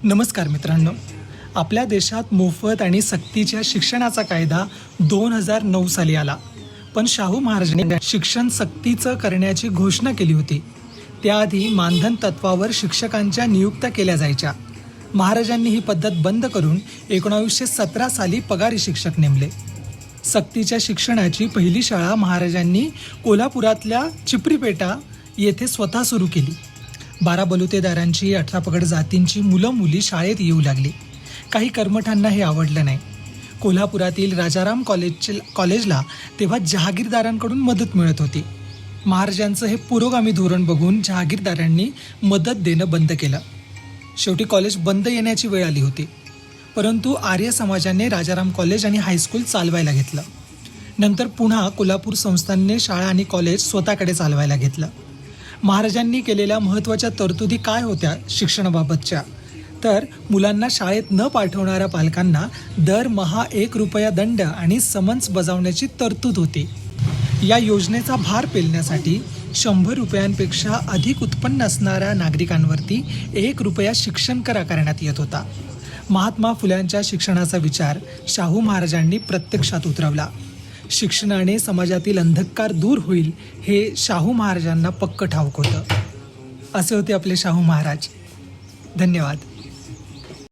नमस्कार मित्रांनो, आपल्या देशात मोफत आणि सक्तीच्या शिक्षणाचा कायदा 2009 साली आला. पण शाहू महाराजांनी शिक्षण सक्तीचं करण्याची घोषणा केली होती. त्याआधी मानधन तत्वावर शिक्षकांच्या नियुक्त्या केल्या जायच्या. महाराजांनी ही पद्धत बंद करून 1917 साली पगारी शिक्षक नेमले. सक्तीच्या शिक्षणाची पहिली शाळा महाराजांनी कोल्हापुरातल्या चिपरीपेटा येथे स्वतः सुरू केली. 12 बलुतेदारांची 18 पगड जातींची मुलं मुली शाळेत येऊ लागली. काही कर्मठांना हे आवडलं नाही. कोल्हापुरातील राजाराम कॉलेजला तेव्हा जहागीरदारांकडून मदत मिळत होती. महाराजांचं हे पुरोगामी धोरण बघून जहागीरदारांनी मदत देणं बंद केलं. शेवटी कॉलेज बंद येण्याची वेळ आली होती. परंतु आर्य समाजाने राजाराम कॉलेज आणि हायस्कूल चालवायला घेतलं. नंतर पुन्हा कोल्हापूर संस्थानने शाळा आणि कॉलेज स्वतःकडे चालवायला घेतलं. महाराजांनी केलेल्या महत्त्वाच्या तरतुदी काय होत्या शिक्षणाबाबतच्या? तर मुलांना शाळेत न पाठवणाऱ्या पालकांना दरमहा 1 रुपया दंड आणि समन्स बजावण्याची तरतूद होती. या योजनेचा भार पेलण्यासाठी 100 रुपयांपेक्षा अधिक उत्पन्न असणाऱ्या नागरिकांवरती 1 रुपया शिक्षण कर आकारण्यात येत होता. महात्मा फुल्यांच्या शिक्षणाचा विचार शाहू महाराजांनी प्रत्यक्षात उतरवला. शिक्षणाने समाजातील अंधकार दूर होईल हे शाहू महाराजांना पक्क ठाऊक होतं. असे होते आपले शाहू महाराज. धन्यवाद.